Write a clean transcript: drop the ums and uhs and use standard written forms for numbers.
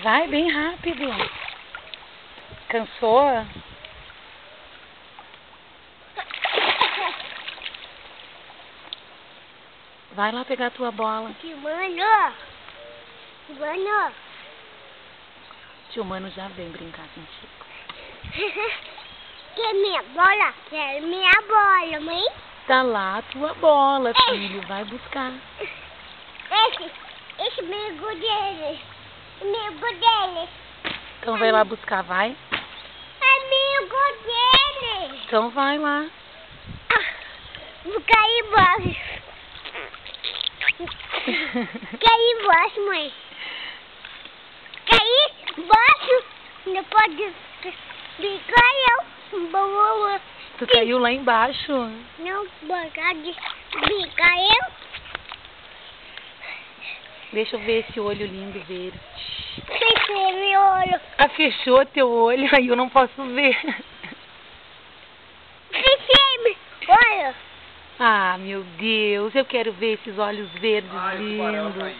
Vai bem rápido. Cansou? Vai lá pegar a tua bola. Mano. Tio Mano já vem brincar contigo. Quer minha bola? Quero minha bola, mãe. Tá lá a tua bola, filho. Vai buscar. Esse amigo dele. Amigo dele. Então vai lá buscar, vai. Amigo dele. Então vai lá. Vou cair embaixo. Cair embaixo, mãe. Cair embaixo. Não pode ficar eu. Tu caiu lá embaixo. Não pode ficar eu. Deixa eu ver esse olho lindo verde. Fechei meu olho. Ah, fechou teu olho, aí eu não posso ver. Fechei meu olho. Ah, meu Deus, eu quero ver esses olhos verdes lindos.